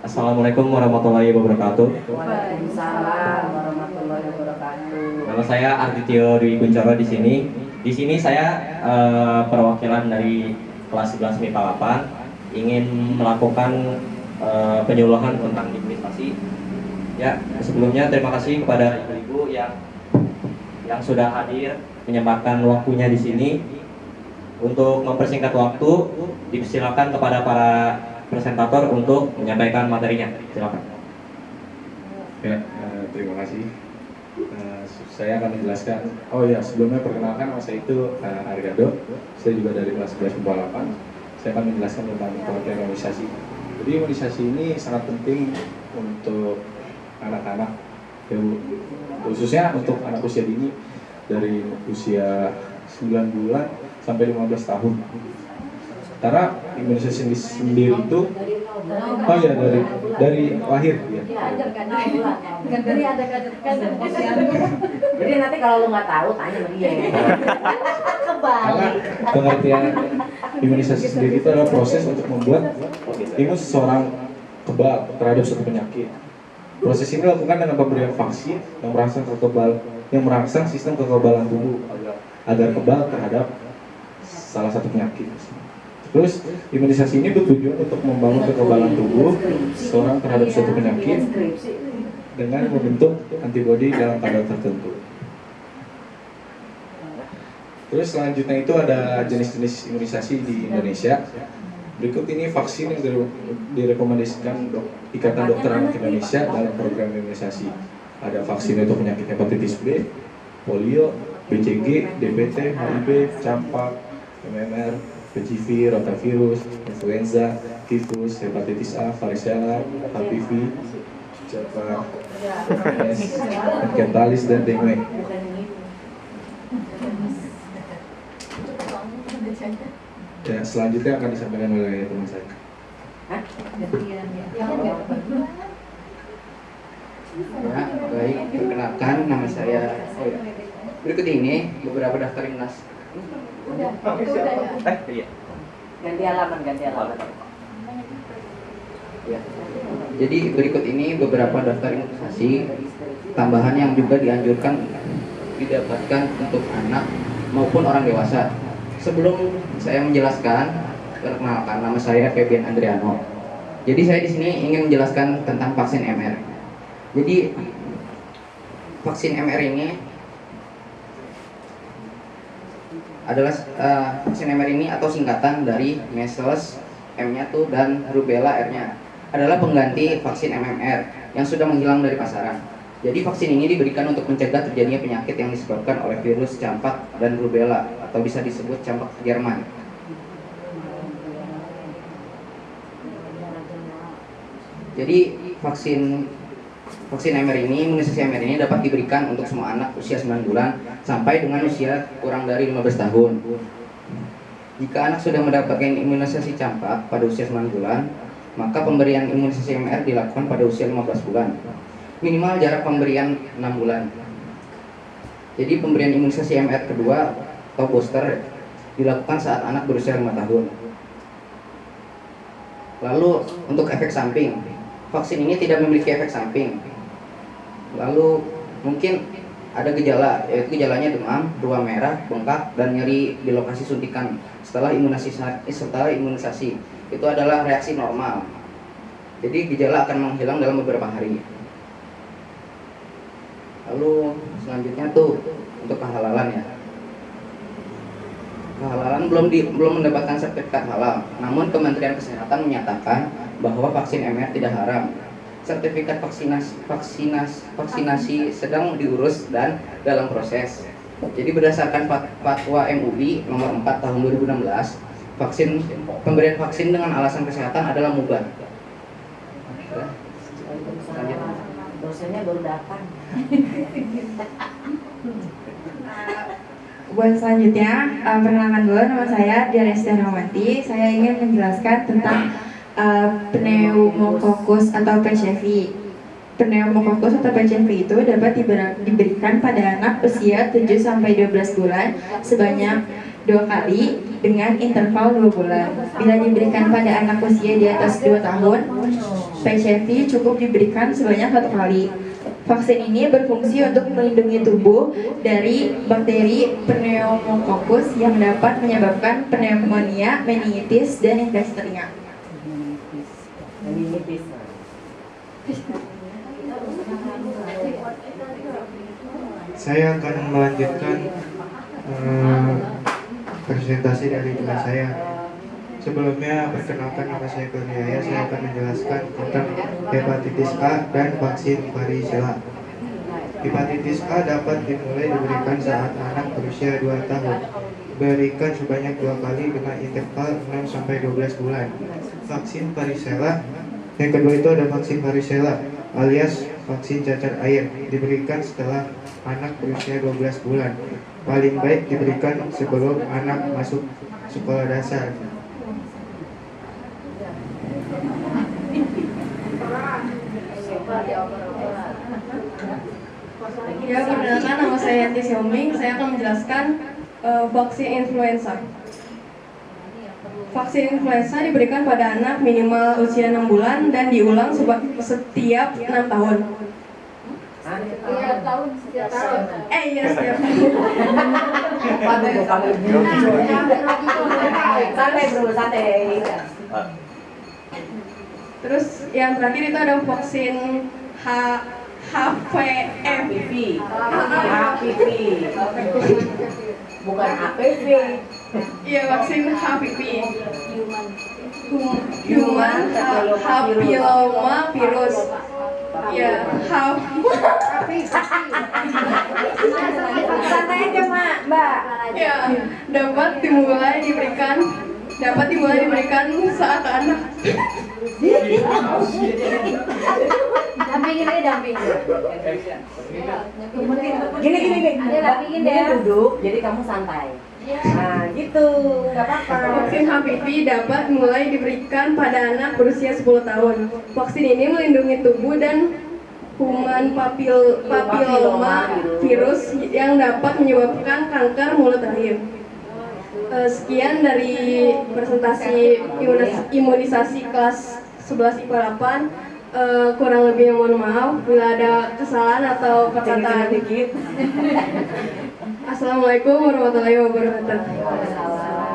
Assalamualaikum warahmatullahi wabarakatuh. Waalaikumsalam warahmatullahi wabarakatuh. Nama saya Ardityo Dwi Kuncoro di sini. Di sini saya perwakilan dari kelas 11 MIPA 8 ingin melakukan penyuluhan tentang imunisasi. Ya, sebelumnya terima kasih kepada ibu-ibu yang sudah hadir menyempatkan waktunya di sini. Untuk mempersingkat waktu, dipersilakan kepada para presentator untuk menyampaikan materinya. Silakan. Ya, terima kasih. Saya akan menjelaskan. Oh ya, sebelumnya perkenalkan nama saya itu Argado. Saya juga dari kelas 11 MIPA 8. Saya akan menjelaskan tentang pengertian imunisasi. Jadi imunisasi ini sangat penting untuk anak-anak, ya, khususnya untuk anak usia dini dari usia 9 bulan sampai 15 tahun. Karena imunisasi sendiri itu ya dari lahir ya. Jadi nanti kalau lu nggak tahu tanya sama dia. Karena pengertian imunisasi sendiri itu adalah proses untuk membuat imun seseorang kebal terhadap suatu penyakit. Proses ini dilakukan dengan pemberian vaksin yang merangsang sistem kekebalan tubuh agar kebal terhadap salah satu penyakit. Terus imunisasi ini bertujuan untuk membangun kekebalan tubuh seorang terhadap suatu penyakit dengan membentuk antibodi dalam kadar tertentu. Terus selanjutnya itu ada jenis-jenis imunisasi di Indonesia. Berikut ini vaksin yang direkomendasikan Ikatan Dokter Anak Indonesia dalam program imunisasi. Ada vaksin untuk penyakit hepatitis B, polio, BCG, DPT, HIV, campak, MMR, PCV, rotavirus, influenza, tifus, hepatitis A, varicella, HPV, campak, enkefalitis, dan dengue. Ya, selanjutnya akan disampaikan oleh teman saya. Ya, baik, perkenalkan nama saya. Berikut ini beberapa daftar imunisasi. Iya. Ganti halaman. Ya. Jadi berikut ini beberapa daftar imunisasi tambahan yang juga dianjurkan didapatkan untuk anak maupun orang dewasa. Sebelum saya menjelaskan, perkenalkan nama saya Febian Andriano. Jadi saya di sini ingin menjelaskan tentang vaksin MR. Jadi vaksin MR ini adalah vaksin MR ini atau singkatan dari measles, M-nya tuh, dan rubella, R-nya adalah pengganti vaksin MMR yang sudah menghilang dari pasaran. Jadi vaksin ini diberikan untuk mencegah terjadinya penyakit yang disebabkan oleh virus campak dan rubella atau bisa disebut campak Jerman. Jadi vaksin MR ini, imunisasi MR ini dapat diberikan untuk semua anak usia 9 bulan sampai dengan usia kurang dari 15 tahun. Jika anak sudah mendapatkan imunisasi campak pada usia 9 bulan, maka pemberian imunisasi MR dilakukan pada usia 15 bulan. Minimal jarak pemberian 6 bulan. Jadi pemberian imunisasi MR kedua atau booster dilakukan saat anak berusia 5 tahun. Lalu untuk efek samping, vaksin ini tidak memiliki efek samping. Lalu mungkin ada gejala, yaitu gejalanya demam, ruam merah, bengkak, dan nyeri di lokasi suntikan setelah imunisasi. Itu adalah reaksi normal. Jadi gejala akan menghilang dalam beberapa hari. Lalu selanjutnya tuh untuk kehalalan ya. Kehalalan belum mendapatkan sertifikat halal. Namun Kementerian Kesehatan menyatakan bahwa vaksin MR tidak haram. Sertifikat vaksinasi sedang diurus dan dalam proses. Jadi berdasarkan Fatwa MUI nomor 4 tahun 2016, pemberian vaksin dengan alasan kesehatan adalah mubah. Dosennya baru datang. Buat selanjutnya, perkenalkan dulu, nama saya Dian Esti Rahmawati. Saya ingin menjelaskan tentang pneumococcus atau PCV. Pneumococcus atau PCV itu dapat diberikan pada anak usia 7-12 bulan sebanyak 2 kali dengan interval 2 bulan. Bila diberikan pada anak usia di atas 2 tahun, PCV cukup diberikan sebanyak 1 kali. Vaksin ini berfungsi untuk melindungi tubuh dari bakteri pneumococcus yang dapat menyebabkan pneumonia, meningitis, dan difteria. Meningitis. Saya akan melanjutkan presentasi dari kelas saya. Sebelumnya, perkenalkan nama saya Kurniaya. Saya akan menjelaskan tentang hepatitis A dan vaksin varicella. Hepatitis A dapat dimulai diberikan saat anak berusia 2 tahun. Berikan sebanyak 2 kali dengan interval 6-12 bulan. Vaksin varicella. Yang kedua itu ada vaksin varicella alias vaksin cacar air. Diberikan setelah anak berusia 12 bulan. Paling baik diberikan sebelum anak masuk sekolah dasar. Ya, perkenalkan nama saya Yanti Xiaoming. Saya akan menjelaskan vaksin influenza. Vaksin influenza diberikan pada anak minimal usia 6 bulan dan diulang setiap 6 tahun. Setiap tahun. Iya, setiap tahun. Santai bro, santai. Terus yang terakhir itu ada vaksin HPV. HPV. Bukan HPV. Iya, vaksin HPV. Human Papilloma Virus. Ya, Santai aja Mbak. ya, dapat dimulai diberikan saat anak Dampingin. Gini. Dampingin deh. Ini duduk, jadi kamu santai. Nah, gitu, nggak apa-apa. Vaksin HPV dapat mulai diberikan pada anak berusia 10 tahun. Vaksin ini melindungi tubuh dan human papilloma virus yang dapat menyebabkan kanker mulut rahim. Sekian dari presentasi imunisasi kelas 11 IPA 8. Kurang lebih mohon maaf bila ada kesalahan atau perkataan. Dikit. Assalamualaikum warahmatullahi wabarakatuh. Waalaikumsalam.